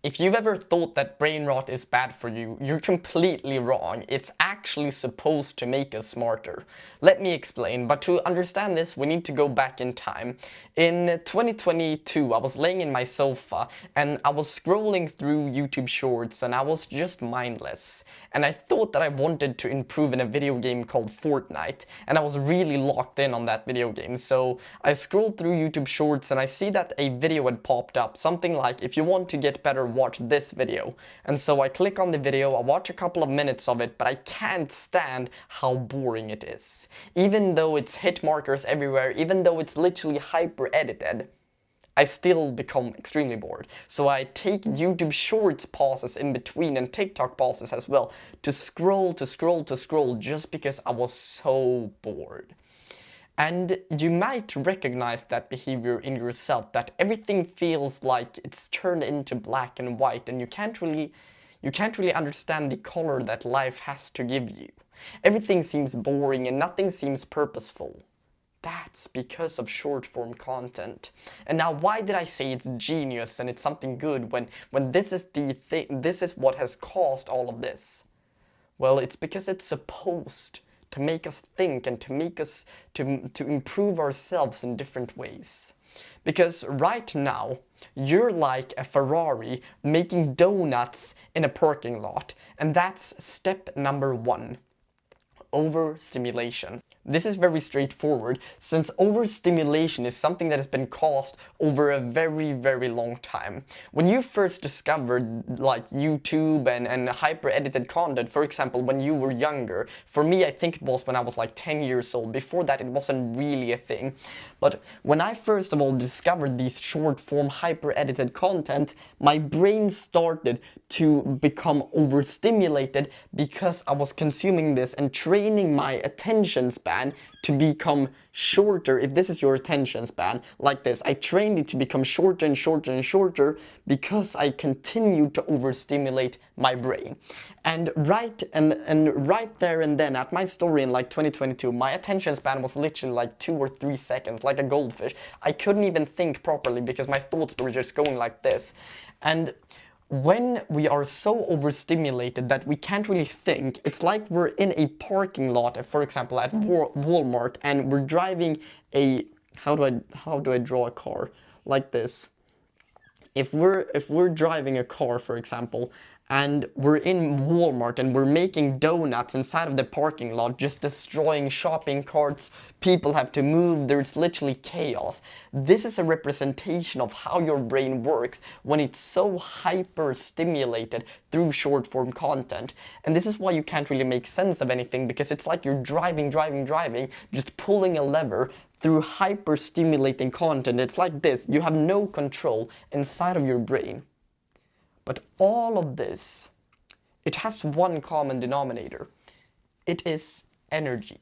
If you've ever thought that brain rot is bad for you, you're completely wrong. It's actually supposed to make us smarter. Let me explain, but to understand this, we need to go back in time. In 2022, I was laying in my sofa and I was scrolling through YouTube Shorts and I was just mindless. And I thought that I wanted to improve in a video game called Fortnite, and I was really locked in on that video game. So I scrolled through YouTube Shorts and I see that a video had popped up, something like, if you want to get better, watch this video. And so I click on the video, I watch a couple of minutes of it, but I can't stand how boring it is. Even though it's hit markers everywhere, even though it's literally hyper edited, I still become extremely bored. So I take YouTube Shorts pauses in between and TikTok pauses as well to scroll, to scroll, to scroll, just because I was so bored. And you might recognize that behavior in yourself, that everything feels like it's turned into black and white and you can't really understand the color that life has to give you. Everything seems boring and nothing seems purposeful. That's because of short form content. And now why did I say it's genius and it's something good when this is the thing, this is what has caused all of this? Well, it's because it's supposed to make us think and to make us to improve ourselves in different ways. Because right now, you're like a Ferrari making donuts in a parking lot, and that's step number one: overstimulation. This is very straightforward, since overstimulation is something that has been caused over a very, very long time. When you first discovered like YouTube and hyper-edited content, for example, when you were younger, for me I think it was when I was like 10 years old. Before that it wasn't really a thing. But when I first of all discovered these short-form hyper-edited content, my brain started to become overstimulated because I was consuming this and training my attention span to become shorter. If this is your attention span, like this, I trained it to become shorter and shorter and shorter because I continued to overstimulate my brain. And right there and then at my story in like 2022, my attention span was literally like 2 or 3 seconds, like a goldfish. I couldn't even think properly because my thoughts were just going like this. And when we are so overstimulated that we can't really think, it's like we're in a parking lot, for example, at Walmart, and we're driving a, how do I draw a car? Like this. If we're driving a car, for example, and we're in Walmart and we're making donuts inside of the parking lot, just destroying shopping carts, people have to move, there's literally chaos. This is a representation of how your brain works when it's so hyper stimulated through short form content. And this is why you can't really make sense of anything, because it's like you're driving, just pulling a lever through hyper stimulating content. It's like this: you have no control inside of your brain. But all of this, it has one common denominator. It is energy.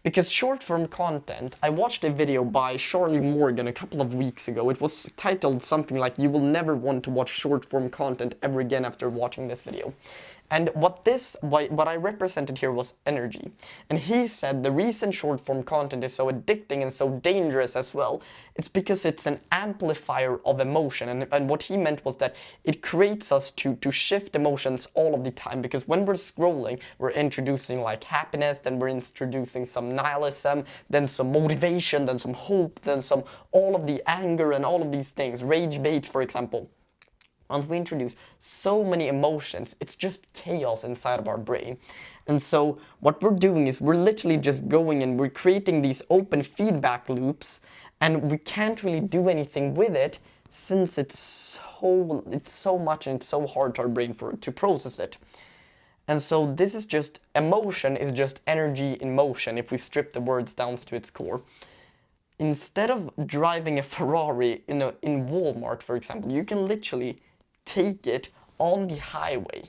Because short form content, I watched a video by Charlie Morgan a couple of weeks ago. It was titled something like, "You will never want to watch short form content ever again after watching this video." And what I represented here was energy. And he said the reason short form content is so addicting and so dangerous as well, it's because it's an amplifier of emotion. And what he meant was that it creates us to shift emotions all of the time. Because when we're scrolling, we're introducing like happiness, then we're introducing some nihilism, then some motivation, then some hope, then some all of the anger and all of these things. Rage bait, for example. Once we introduce so many emotions, it's just chaos inside of our brain. And so what we're doing is we're literally just going and we're creating these open feedback loops, and we can't really do anything with it since it's so much and it's so hard to our brain to process it. And so this is just, emotion is just energy in motion if we strip the words down to its core. Instead of driving a Ferrari in Walmart, for example, you can literally take it on the highway.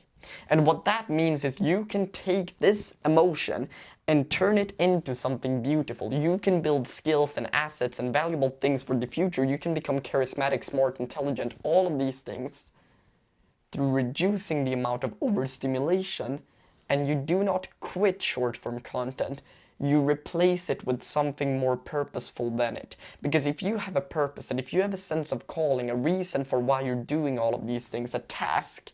And what that means is you can take this emotion and turn it into something beautiful. You can build skills and assets and valuable things for the future. You can become charismatic, smart, intelligent, all of these things through reducing the amount of overstimulation. And you do not quit short form content. you replace it with something more purposeful than it. Because if you have a purpose and if you have a sense of calling, a reason for why you're doing all of these things, a task,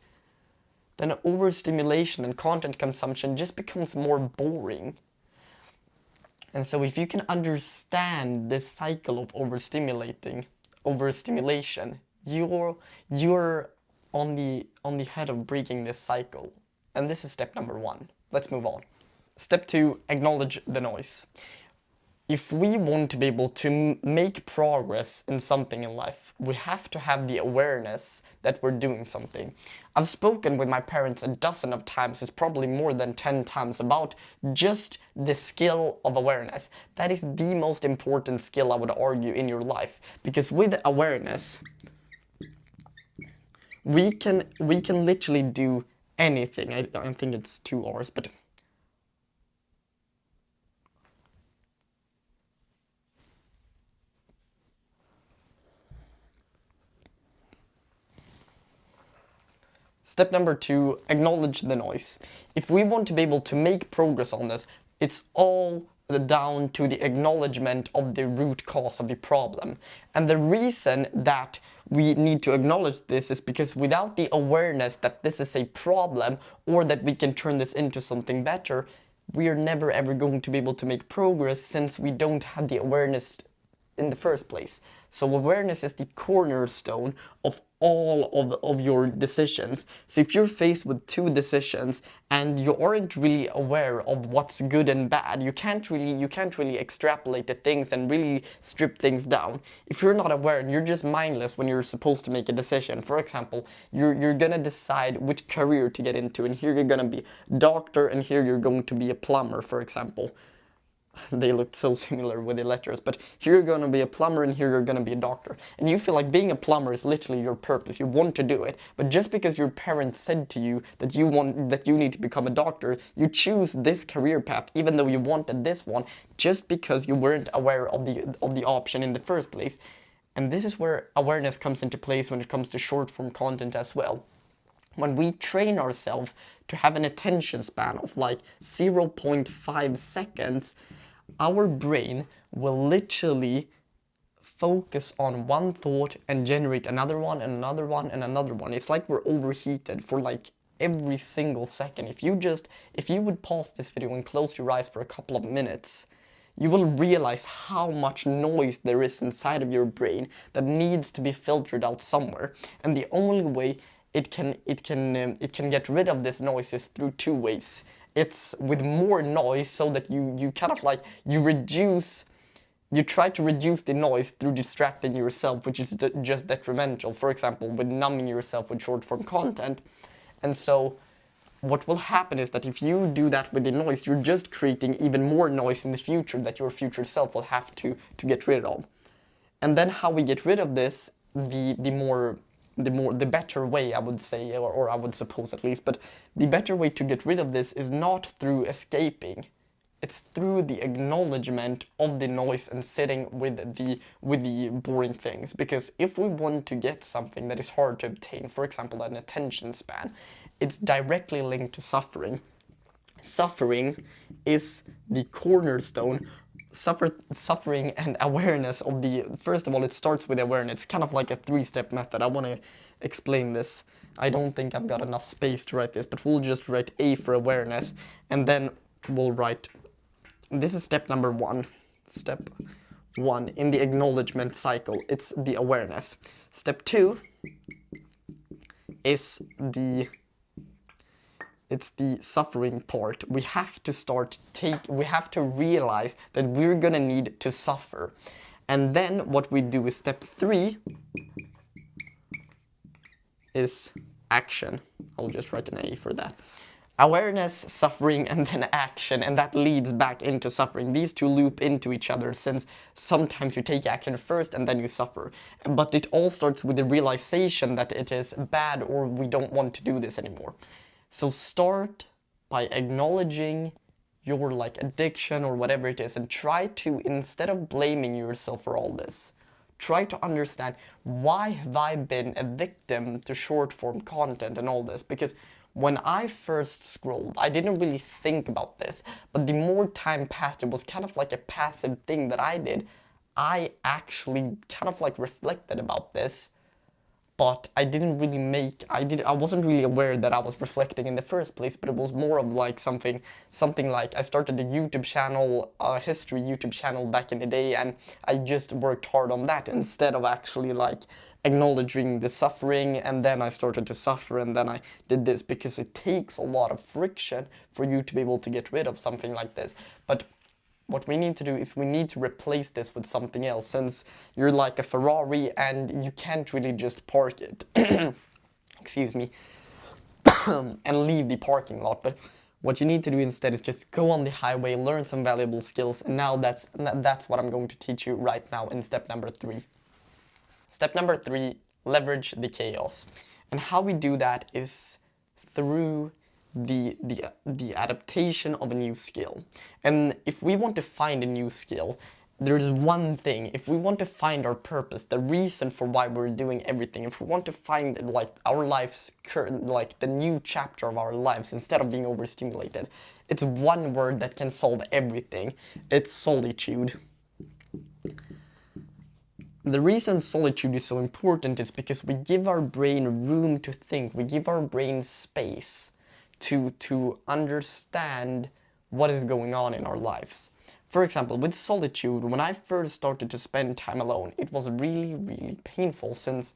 then overstimulation and content consumption just becomes more boring. And so if you can understand this cycle of overstimulation, you're on the head of breaking this cycle. And this is step number 1. Let's move on. Step 2, acknowledge the noise. If we want to be able to make progress in something in life, we have to have the awareness that we're doing something. I've spoken with my parents a dozen of times, it's probably more than 10 times, about just the skill of awareness. That is the most important skill, I would argue, in your life. Because with awareness, we can literally do anything. I think it's 2 hours, but step number 2, acknowledge the noise. If we want to be able to make progress on this, it's all down to the acknowledgement of the root cause of the problem. And the reason that we need to acknowledge this is because without the awareness that this is a problem or that we can turn this into something better, we are never ever going to be able to make progress, since we don't have the awareness in the first place. So awareness is the cornerstone of all of your decisions. So if you're faced with 2 decisions and you aren't really aware of what's good and bad, you can't really extrapolate the things and really strip things down. If you're not aware and you're just mindless when you're supposed to make a decision, for example, you're gonna decide which career to get into, and here you're gonna be doctor and here you're going to be a plumber, for example. They looked so similar with the letters, but here you're going to be a plumber and here you're going to be a doctor. And you feel like being a plumber is literally your purpose. You want to do it, but just because your parents said to you that you need to become a doctor, you choose this career path even though you wanted this one, just because you weren't aware of the option in the first place. And this is where awareness comes into place when it comes to short form content as well. When we train ourselves to have an attention span of like 0.5 seconds, our brain will literally focus on one thought and generate another one and another one and another one. It's like we're overheated for like every single second. If you would pause this video and close your eyes for a couple of minutes, you will realize how much noise there is inside of your brain that needs to be filtered out somewhere. And the only way it can get rid of this noise is through 2 ways. It's with more noise, so that you kind of like you try to reduce the noise through distracting yourself, which is just detrimental. For example, with numbing yourself with short form content. And so what will happen is that if you do that with the noise, you're just creating even more noise in the future that your future self will have to get rid of. And then how we get rid of this, the better way, I would say, or I would suppose at least, but the better way to get rid of this is not through escaping. It's through the acknowledgement of the noise and sitting with the boring things. Because if we want to get something that is hard to obtain, for example, an attention span, it's directly linked to suffering. Suffering is the cornerstone. Suffering and awareness of the, first of all, it starts with awareness. It's kind of like a 3-step method. I want to explain this. I don't think I've got enough space to write this, but we'll just write A for awareness, and then we'll write, this is step number 1. Step 1 in the acknowledgement cycle, it's the awareness. Step 2 is it's the suffering part. We have to realize that we're gonna need to suffer. And then what we do is step 3 is action. I'll just write an A for that. Awareness, suffering, and then action, and that leads back into suffering. These 2 loop into each other, since sometimes you take action first and then you suffer. But it all starts with the realization that it is bad or we don't want to do this anymore. So start by acknowledging your like addiction or whatever it is, and try to, instead of blaming yourself for all this, try to understand, why have I been a victim to short form content and all this? Because when I first scrolled, I didn't really think about this, but the more time passed, it was kind of like a passive thing that I did. I actually kind of like reflected about this, but I didn't really I wasn't really aware that I was reflecting in the first place, but it was more of like something like I started a YouTube channel, a history YouTube channel back in the day, and I just worked hard on that instead of actually like acknowledging the suffering, and then I started to suffer, and then I did this, because it takes a lot of friction for you to be able to get rid of something like this. But what we need to do is we need to replace this with something else, since you're like a Ferrari and you can't really just park it, excuse me, and leave the parking lot. But what you need to do instead is just go on the highway, learn some valuable skills, and now that's what I'm going to teach you right now in step number 3. Step number 3, leverage the chaos. And how we do that is through the adaptation of a new skill. And if we want to find a new skill, there's one thing. If we want to find our purpose, the reason for why we're doing everything, if we want to find like our life's current, like the new chapter of our lives, instead of being overstimulated, it's one word that can solve everything. It's solitude. The reason solitude is so important is because we give our brain room to think. We give our brain space to understand what is going on in our lives. For example, with solitude, when I first started to spend time alone, it was really, really painful, since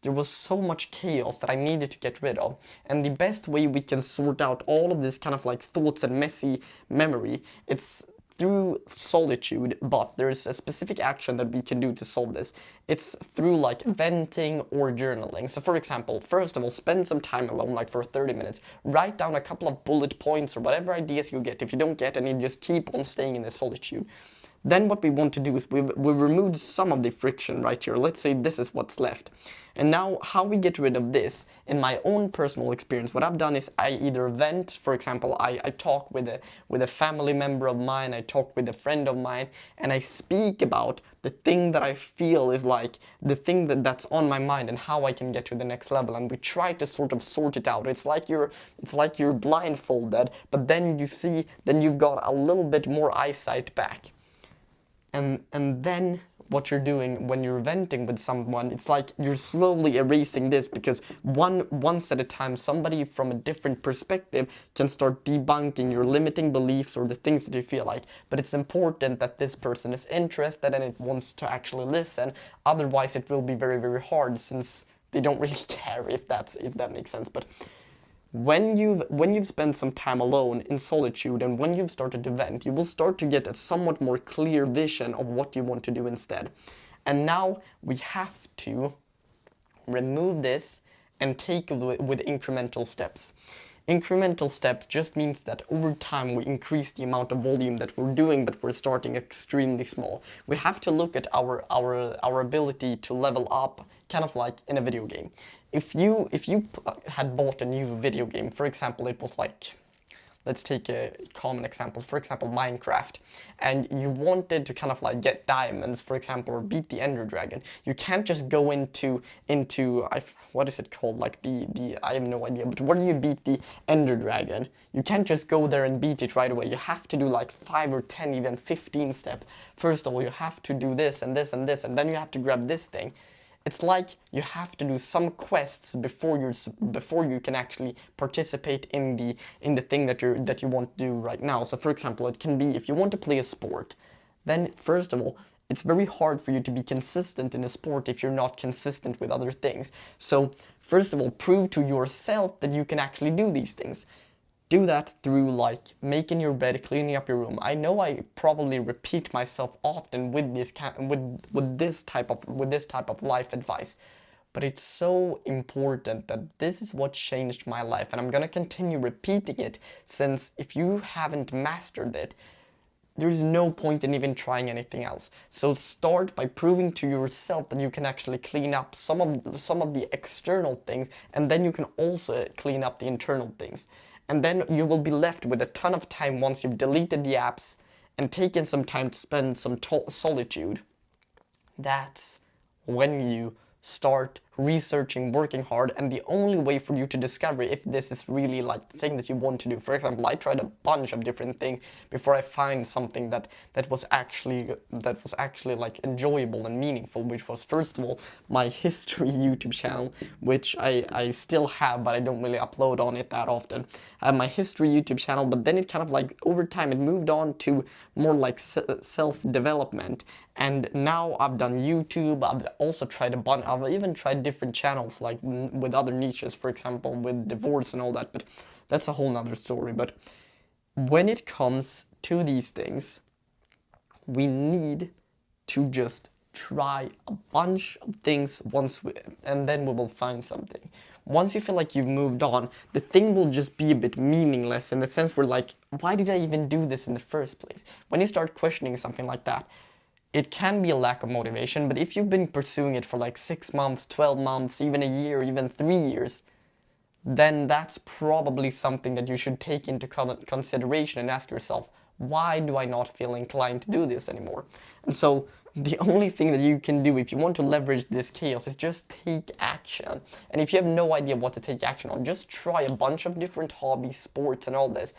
there was so much chaos that I needed to get rid of. And the best way we can sort out all of this kind of like thoughts and messy memory, it's through solitude, but there's a specific action that we can do to solve this. It's through like venting or journaling. So for example, first of all, spend some time alone, like for 30 minutes. Write down a couple of bullet points or whatever ideas you get. If you don't get any, just keep on staying in the solitude. Then what we want to do is we've removed some of the friction right here. Let's say this is what's left. And now how we get rid of this, in my own personal experience, what I've done is I either vent, for example, I talk with a family member of mine, I talk with a friend of mine, and I speak about the thing that I feel is like the thing that's on my mind and how I can get to the next level. And we try to sort of sort it out. It's like you're blindfolded, but then then you've got a little bit more eyesight back. And then what you're doing when you're venting with someone, it's like you're slowly erasing this, because once at a time, somebody from a different perspective can start debunking your limiting beliefs or the things that you feel like. But it's important that this person is interested and it wants to actually listen. Otherwise, it will be very, very hard, since they don't really care, if that makes sense. But when you've spent some time alone in solitude, and when you've started to vent, you will start to get a somewhat more clear vision of what you want to do instead. And now we have to remove this and take it with incremental steps. Incremental steps just means that over time we increase the amount of volume that we're doing, but we're starting extremely small. We have to look at our ability to level up, kind of like in a video game. If you had bought a new video game, for example, it was like, let's take a common example, for example, Minecraft, and you wanted to kind of like get diamonds, for example, or beat the Ender Dragon. You can't just go into what is it called, like the I have no idea, but where do you beat the Ender Dragon? You can't just go there and beat it right away. You have to do like 5 or 10, even 15 steps. First of all, you have to do this and this and this, and then you have to grab this thing. It's like you have to do some quests before you can actually participate in the thing that you want to do right now. So for example, it can be, if you want to play a sport, then first of all, it's very hard for you to be consistent in a sport if you're not consistent with other things. So first of all, prove to yourself that you can actually do these things. Do that through like making your bed, cleaning up your room. I know I probably repeat myself often with this type of life advice, but it's so important that this is what changed my life, and I'm gonna continue repeating it, since if you haven't mastered it, there's no point in even trying anything else. So start by proving to yourself that you can actually clean up some of the external things, and then you can also clean up the internal things. And then you will be left with a ton of time once you've deleted the apps and taken some time to spend some solitude. That's when you start researching, working hard, and the only way for you to discover if this is really like the thing that you want to do. For example, I tried a bunch of different things before I find something that was actually like enjoyable and meaningful, which was first of all my history YouTube channel, which I still have, but I don't really upload on it that often. I have my history YouTube channel, but then it kind of like over time it moved on to more like self-development, and now I've done YouTube. I've also tried a bunch. I've even tried different channels like with other niches, for example with divorce and all that, but that's a whole nother story. But when it comes to these things, we need to just try a bunch of things and then we will find something. Once you feel like you've moved on, the thing will just be a bit meaningless in the sense where like, why did I even do this in the first place? When you start questioning something like that, it can be a lack of motivation, but if you've been pursuing it for like 6 months, 12 months, even a year, even 3 years, then that's probably something that you should take into consideration and ask yourself, why do I not feel inclined to do this anymore? And so the only thing that you can do if you want to leverage this chaos is just take action. And if you have no idea what to take action on, just try a bunch of different hobbies, sports and all this.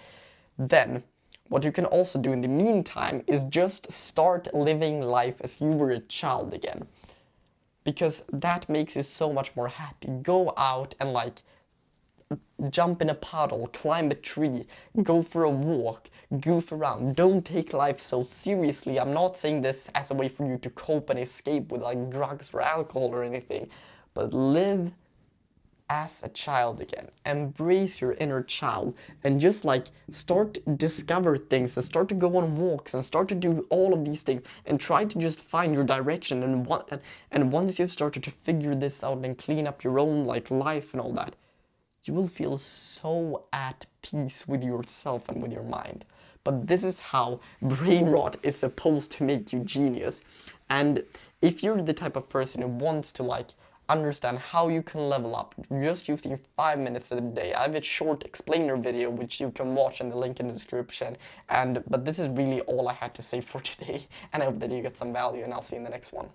Then what you can also do in the meantime is just start living life as you were a child again. Because that makes you so much more happy. Go out and like jump in a puddle, climb a tree, go for a walk, goof around. Don't take life so seriously. I'm not saying this as a way for you to cope and escape with like drugs or alcohol or anything, but live as a child again. Embrace your inner child and just like start discover things and start to go on walks and start to do all of these things and try to just find your direction. And once you've started to figure this out and clean up your own like life and all that, you will feel so at peace with yourself and with your mind. But this is how brain rot is supposed to make you genius. And if you're the type of person who wants to like understand how you can level up just using 5 minutes a day, I have a short explainer video which you can watch in the link in the description. But this is really all I had to say for today, and I hope that you get some value, and I'll see you in the next one.